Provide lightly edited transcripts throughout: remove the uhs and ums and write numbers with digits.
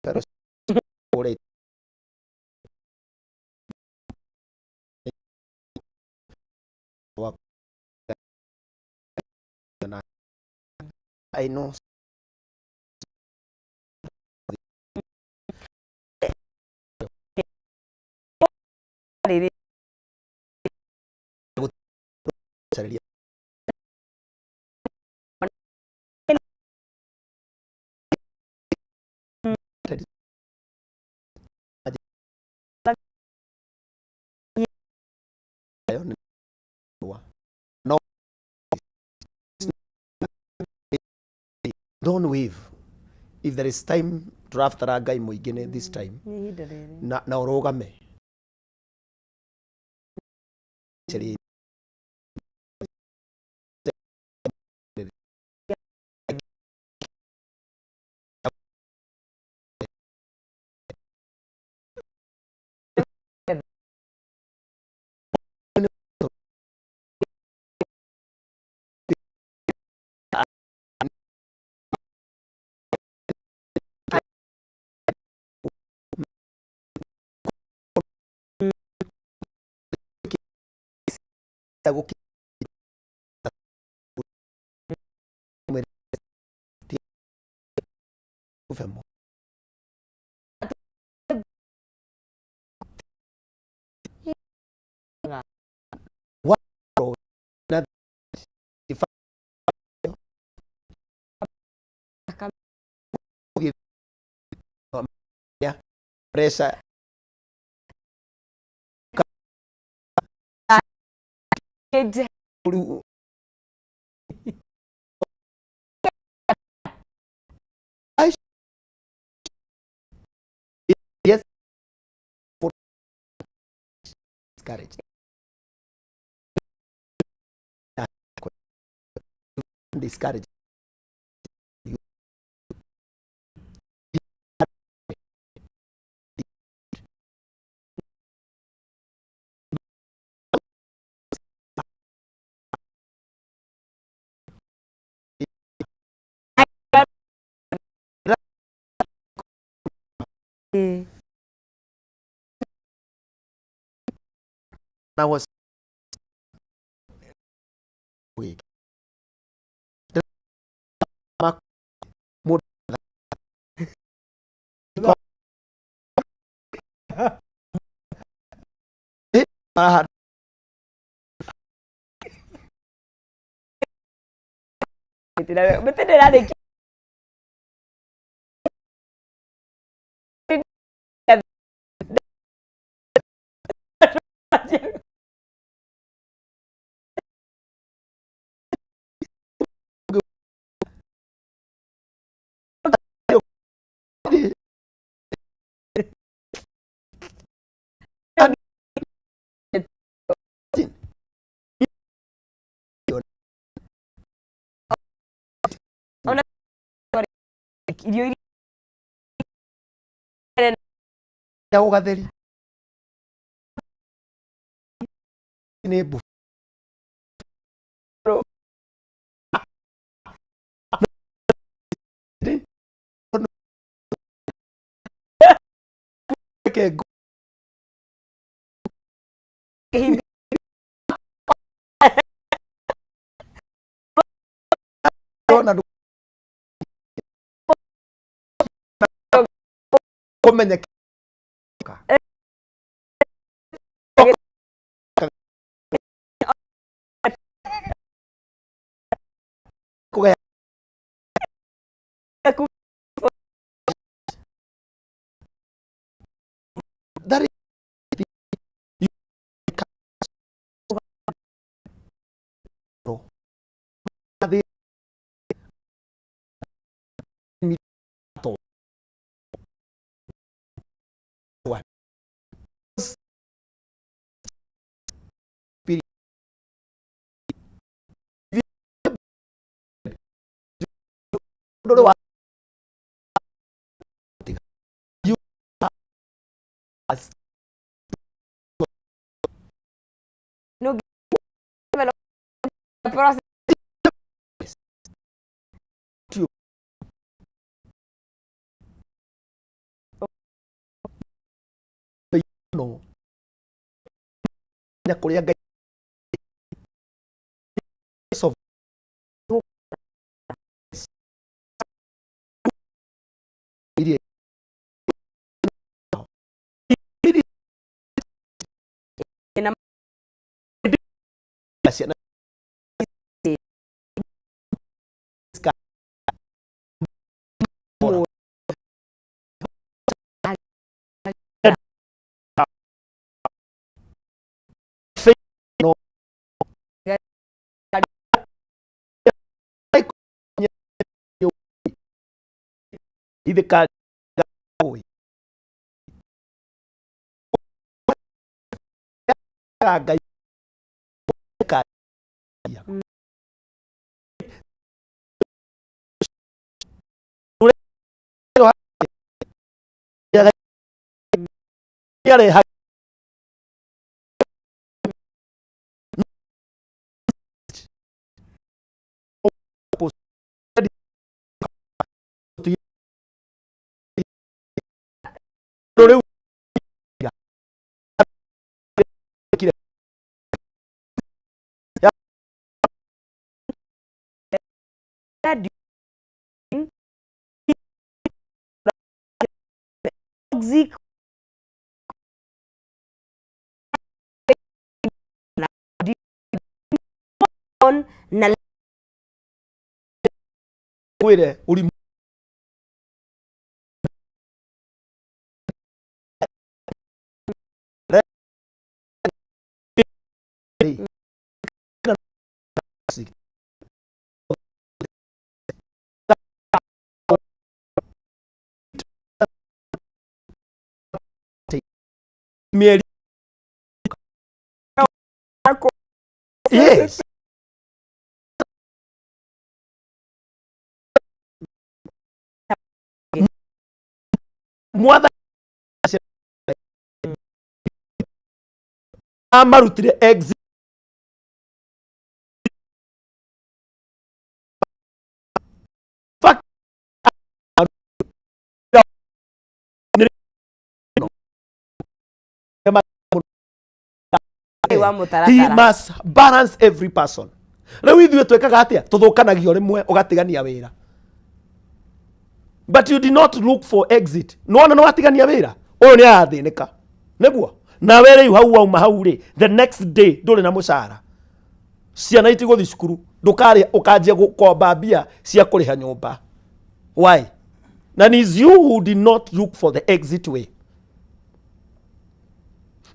pero ore I know no, don't wave. If there is time draft raga mwingine this time na urugame presa yes discourage discourage I was weak betul dah ada idio ya ugatheri ni bu ke na komenya kuga dari però no nya kuria Ngai so idika Ngai toxic na kwire uri mieri yes mwatha amarutire exit he must balance every person. Rĩu ithuĩ twĩkaga atĩa tũthũkanagio rĩmwe ũgatigania wĩra, but you did not look for exit. Nĩwona nĩwatigania wĩra ũyũ nĩ arathĩnĩka nĩguo nawe rĩu hau wauma hau rĩ the next day ndũrĩ na mũcara, ciana itigũthiĩ cukuru, ndũkarĩa ũkanjia gũkomba mbia cia kũrĩha nyũmba. Why? And it's you who did not look for the exit way.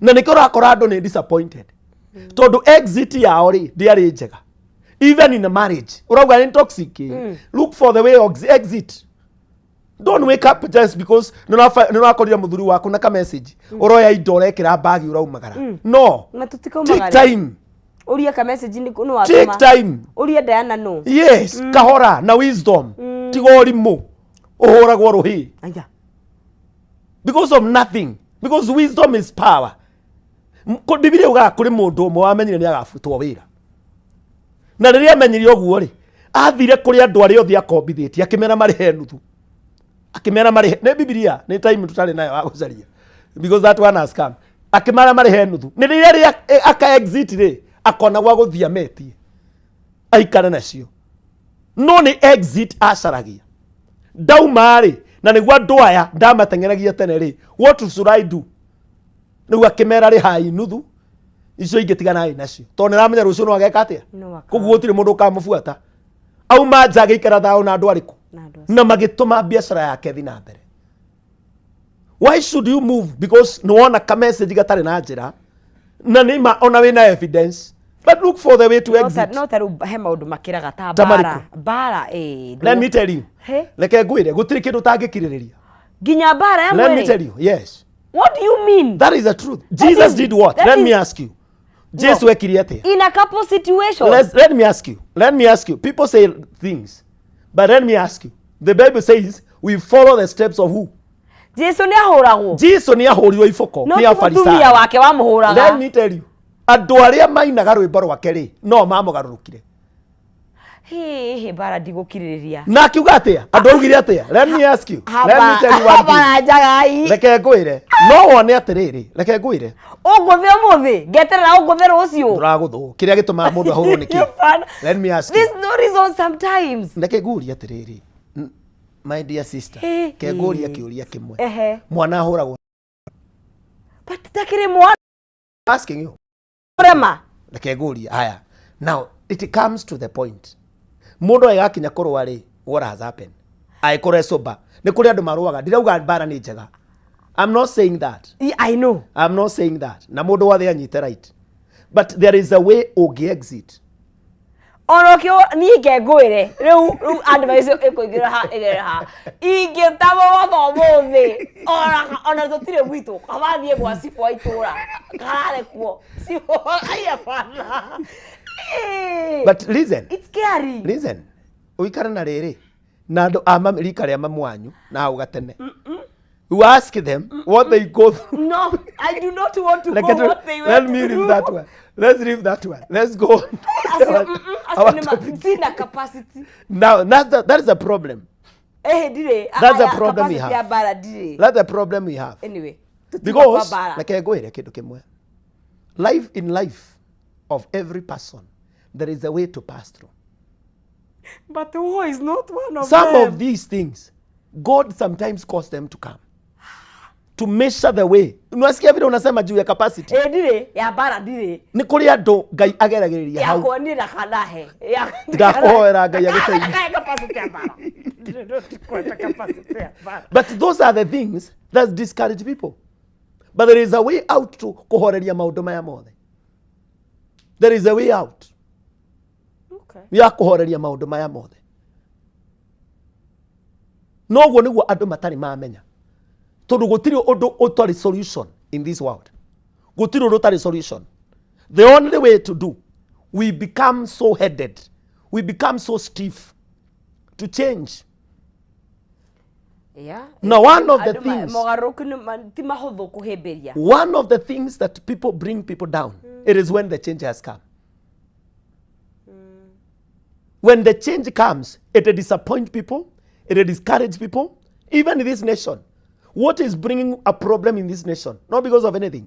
Na nĩkĩo ũrakora andũ nĩ disappointed tondũ exit yao rĩ ndĩarĩ njega. Even in a marriage urauga nĩ toxic. Look for the way of exit. Don't wake up just because nĩũrakorire mũthuri waku na ka message ũroya indo ũrekĩra bagi ũraumagara. No, take time. Uria ka message ni no take time. Uria Diana no. Yes, kahora na wisdom. Tiga ũrimũ ũhũragwo rũhĩ. Aya. Because of nothing. Because wisdom is power. Bibilia uga kuri mundu umwe wamenyire ni agabutwo wira. Na riria amenyire oguo ri, athire kuri andu ari othi akombithitie akimera marihe nuthu. Akimera marihe ne Bibilia ne time tutari nayo agucaria. Because that one has come. Akimara marihe nuthu. Ni riria aka exit ri akona gwa guthia metie. Aikare nacio. No ni exit acaragia. Dauma ri na niguo andu aya ndamateng'eragia tene ri. What should I do? Nĩguo akĩmera rĩ hai nuthu icio ingĩ tigana nacio tondũ nĩramenya rũciũ no ageka atĩa koguo gũtirĩ mũndũ ũkamũbuata auma nja agĩikara thayũ na andũ arĩkũ na magĩtũma biacara yake thiĩ na mbere. Why should you move? Because nĩwona ka message gatarĩ na njĩra na nĩma ona wĩna evidence, but look for the way to exit. No tarĩu he maũndũ makĩraga ta bara let me tell you, reke ngwĩre gũtirĩ kĩndũ ũtangĩkirĩrĩria nginya bara ya mwĩrĩ. Let me tell you, yes. What do you mean? That is the truth. Jesus did what? Let me ask you. Jesus wekire atia? In a couple situation. Let me ask you. Let me ask you. People say things, but let me ask you. The Bible says we follow the steps of who? Jesus ni ahoragwo. Jesus ni ahorirwo iboko ni Afarisayo. No mutumia wake wa muhuraga. Let me tell you. Andu aria mainaga rwimbo rwake ri no mamugarurukire. He bara ndigukiriria. Na akiuga atia? Andu augire atia? Let me ask you. Let me tell you one thing. Bara njagai. Reke ngwire. No wone atiriri. Reke ngwire. Unguthe umuthi. Ngeterera unguthe rucio. Nduraguthu. Kiria gituma mundu ahurwo niki? Let me ask you. There's no reason sometimes. Reke ngurie atiriri. My dear sister. Ke ngurie kiuria kimwe. Mwana ahuragwo. But takire mwana. Asking you. Rema. Reke ngurie. Haya. Now it comes to the point. Mundu agakinya kurwa ri, what has happened? Aikore soba. Ni kuri andu maruaga. Ndirauga bara ni njega. I'm not saying that. I know. I'm not saying that. Na mundu wothe anyite right. But there is a way ugi exit. Onokio ni ngengwire. Riu advice ikuigira ha igere ha. Ingitamo watho muthi. Ona tutire gwitu. Kabathie gwa sipo aitura. Karare kuo. Sipo aya bana. But listen. It's scary. Listen. Uikara na riri. Na andu Amerika ria mamwanyu na hau gatene. You ask them what they go through. No, I do not want to know what they went through. Let me leave that one. Let's leave that one. Let's go on. Sina capacity. Now, that is a problem. That's a problem we have. That's the problem we have. Anyway. Because, life in life of every person, there is a way to pass through. But war is not one of Some them. of these things, God sometimes cause them to come. To measure the way. Unasikia vile unasema juu ya capacity. Dire ya bara dire. Ni kuri andu Ngai ageragiriria hau. Ya kuonira kana he. Ndakuhoera Ngai agiteithia. Capacity ya bara. Capacity ya bara. But those are the things that discourage people. But there is a way out to kuhoreria maundu maya mothe. There is a way out. Okay. Ya kuhoreria maundu maya mothe. Noguo niguo andu matari mamenya. Tondu gutiri undu utari solution in this world. Gutiri undu utari solution. The only way to do, we become so headed, we become so stiff to change. Yeah. Now one of the things, one of the things that people bring people down, it is when the change has come. When the change comes, it disappoints people, it discourages people, even in this nation. What is bringing a problem in this nation? Not because of anything.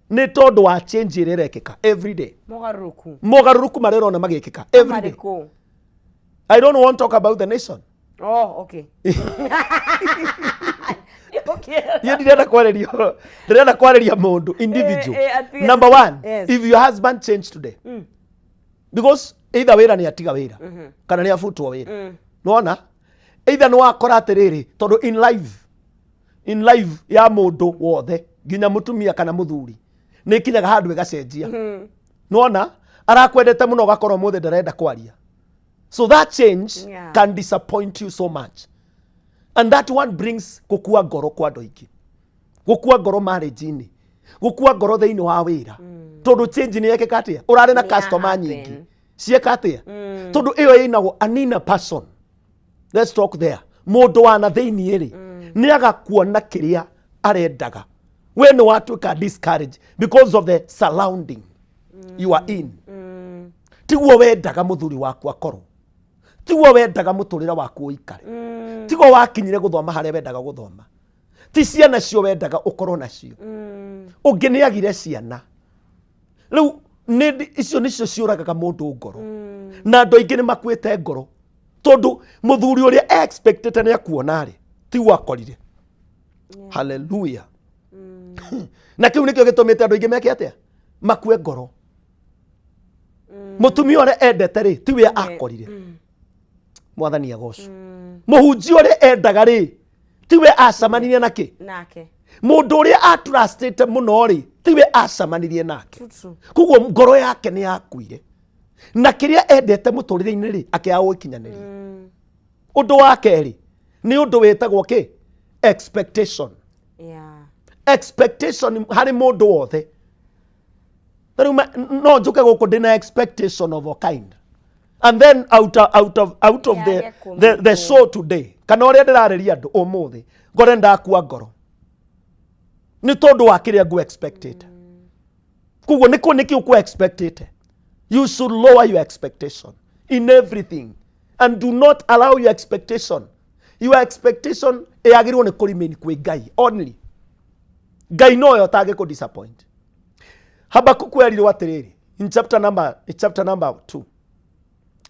Ni tondu wa change irekeka every day. Mogaruku marerona magekeka every day. I don't want to talk about the nation. Oh, okay. Okay. You direnda kwareria mundu individual. Number one, yes. If your husband changed today, because either wira ni atiga wira kana ni afutwo wira. Nona? Either no akora atiriri tondu in life ya mundu wothe nginya mutumia kana muthuri ni kinyaga handu igacenjia. Nona? Arakwendete muno gakorwo muthe ndarenda kwaria. So that change can disappoint you so much. And that one brings gukua ngoro kwa andu aingi. Gukua ngoro marriage-ini. Gukua ngoro thiini wa wira. Tondu change ni yekeka atia? Urari na customer nyingi. Cieka atia? Tondu iyo inagwo an inner person. Let's talk there. Mundu wa na thiini ri ni agakuona kiria arendaga. We ni watuika discourage because of the surrounding you are in. Tiguo wendaga muthuri waku akoro. Tiguo wendaga muturira waku uikare. Tiguo wakinyire guthoma haria wendaga guthoma. Ti ciana cio wendaga ukorwo nacio. Ungi ni agire ciana. Riu icio nicio ciuragaga mundu ngoro. Na andu aingi ni makuite ngoro. Tondu muthuri uria expected ni akuona ri. Tiguo akorire. Hallelujah. Na kiu nikio gitumite andu aingi meke atia? Makue ngoro. Mutumia uria endete ri tiwe akorire. Mwathani agocwo. Muhunji uria endaga ri tiwe acamanirie nake. Mundu uria atrustete muno ri tiwe acamanirie nake. Koguo ngoro yake ni yakuire. Na kiria endete muturire-ini ri akia gukinyaniria. Undu wa keri ni undu wetagwo ki? Expectation. Expectation hari mundu wothe. No njuke guku ndina expectation of a kind. And then out of the show today, kana uria ndirariria andu umuthi ngore ndakua ngoro ni tondu wa kiria ngu expected. Kuguo niki uku expected. You should lower your expectation. in everything. And do not allow your expectation yagirwo ni kurimeni kwi Ngai only. Ngai no yo tage ku disappoint. Habakuku erirwo atiriri in chapter number 2,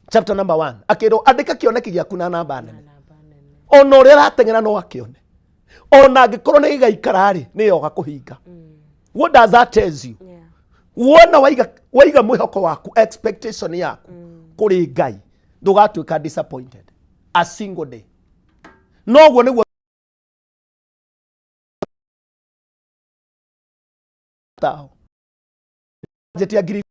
chapter number 1, akiro andika kioneki giaku na namba nene. Ona uria ratengera no akione. Ona angikorwo ni gigaikara ri ni yoga kuhinga. What does that tell you? Wona waiga mwihoko waku, expectation yaku kuri Ngai, ndugatuika disappointed a single day. No guo niguo tao jetia ngiri.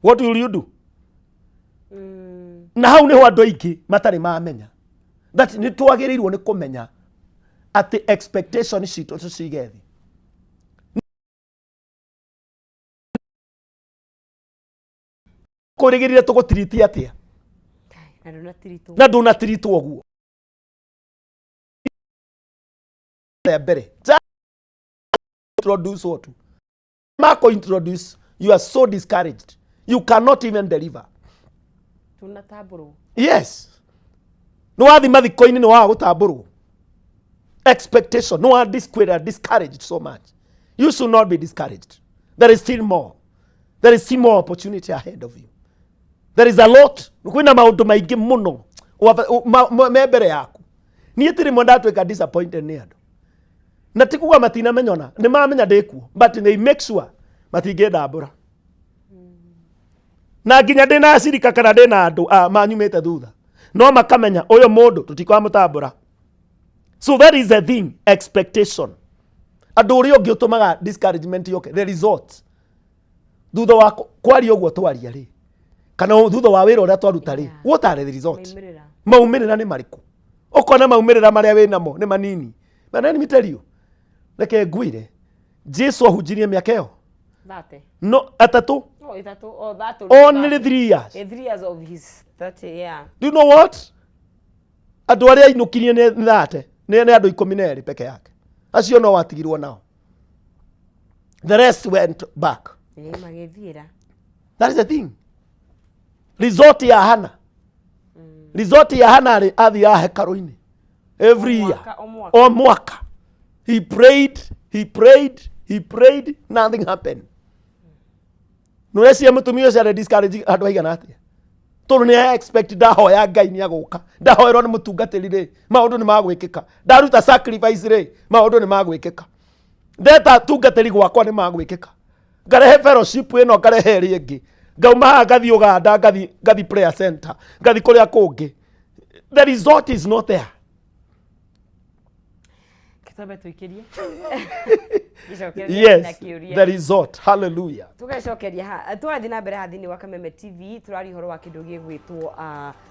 What will you do? Na hau niho andu aingi matari mamenya that ni twagirirwo ni kumenya ati expectation citu tucigethi kurigirire tugutiriti atia na ndunatirito oguo mbere introduce what Marco introduce. You are so discouraged, you cannot even deliver. Tunataburu. Yes, no wathi mathiko-ini ni wa gutaburu. Expectation, no one discouraged so much. You should not be discouraged. There is still more. There is still more opportunity ahead of you. There is a lot. Kwina maundu maingi muno membere yaku. Niĩ tiri mo ndatwika disappointed ni andu. Na tikuga matina menyona, ni mamenya ndikuo, but they make sure matingĩndambũra. Na nginya ndĩna acirika kana ndĩna andu manyumĩte thutha, no makamenya ũyũ mũndũ tutikwamũtambũra. So that is the thing, expectation. Andu ũrĩa ũngĩ ũtũmaga discouragement yoke, the result. Thutha wa kwaria ũguo twaria rĩ, kana thutha wa wĩra ũrĩa twaruta rĩ, what are the result? Maumĩrĩra nĩ marĩkũ? Ũkona maumĩrĩra marĩa wĩnamo nĩ manini. But let me tell you, reke ngwĩre, Jesu ahunjirie mĩaka ĩyo. No, atatu. Oh, itatu. Oh, that. Only 3 years. 3 years of his 30, yeah. Do you know what? Andu aria ainukirie ni thate. Ni andu 12 peke yake. Acio no watigirwo nao. The rest went back. That is the thing. Resort ya Hana. Resort ya Hana ari athi ya hekaru-ini. Every year. O mwaka. He prayed, nothing happened. No recia mutumia ucio ari discourage andu aigana atia. Tondu ni expect ndahoya Ngai ni aguka. Ndahoerwo ni mutungatiri ri, maundu ni magwikika. Ndaruta sacrifice ri, maundu ni magwikika. Ndeta tungatiri gwakwa ni magwikika. Ngarehe fellowship ino ngarehe ri ingi. Ngauma haha ngathi Uganda, ngathi prayer center, ngathi kuria kungi. The result is not there. Yes, the result. Hallelujah. Tugacokeria ha twathi na mbere hathini wa Kameme TV turari horo wa kindu gigwitwo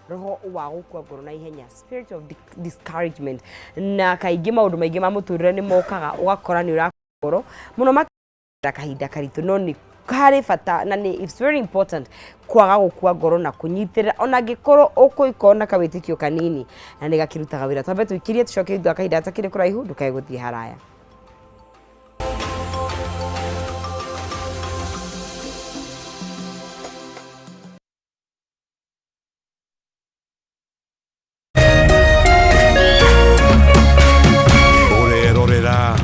roho wa gukua ngoro na ihenya, spirit of discouragement. Na kaingi maundu maingi ma muturire ni mokaga ugakora ni urakua ngoro muno makira kahinda karitu, no ni kari fata na ni it's very important kwaga gukua ngoro na kunyitirira ona ngikoro ukuikona kawitikio kanini na ni gakirutaga wira. Twambe tuikirie tucoke ithu akahinda atakire kuraihu ndukae guthie haraya.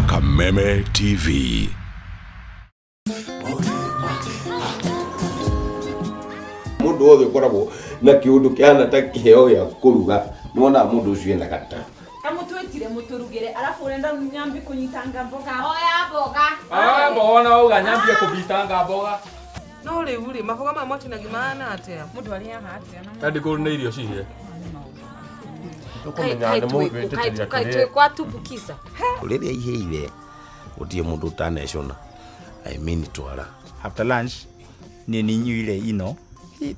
Kameme TV. Mundu wothe ukoragwo na kiundu kiana ta kiheo ya kuruga, nona mundu ucio ena gata. Kamutwetire muturugire arafu urenda nyambi kunyitanga mboga. Oya mboga. Mbona uga nyambi kubitanga mboga. No uri maboga ma mwati na gimana atia. Mundu aria atia no. Tadi ko na irio cihe. Kai kwa tubukisa. Uliria iheire utie mundu utanecona. I mean twara. After lunch ni nyuire ino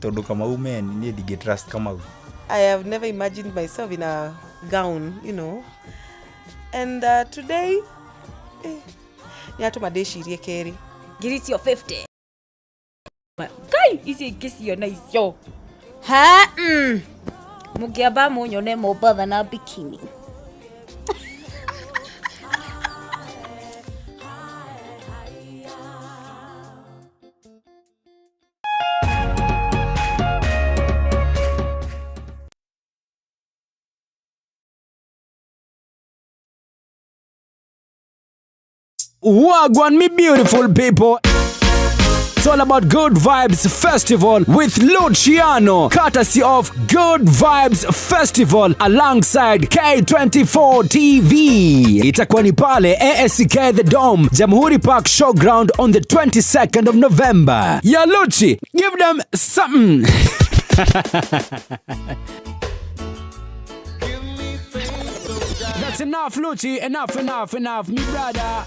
tondu kama umen ni dige trust kama. I have never imagined myself in a gown, you know. And today ni atu madeshirie keri. Giriti your 50. Kai isi kisi yo nice yo. Ha mugiamba munyone Mombasa na bikini. Wagwan, me beautiful people. It's all about Good Vibes Festival with Luciano, courtesy of Good Vibes Festival alongside K24 TV. Itakuwa ni pale ASK The Dome, Jamhuri Park Showground on the 22nd of November. Yeah, Luchi, give them something. That's enough, Luchi. Enough, me brother.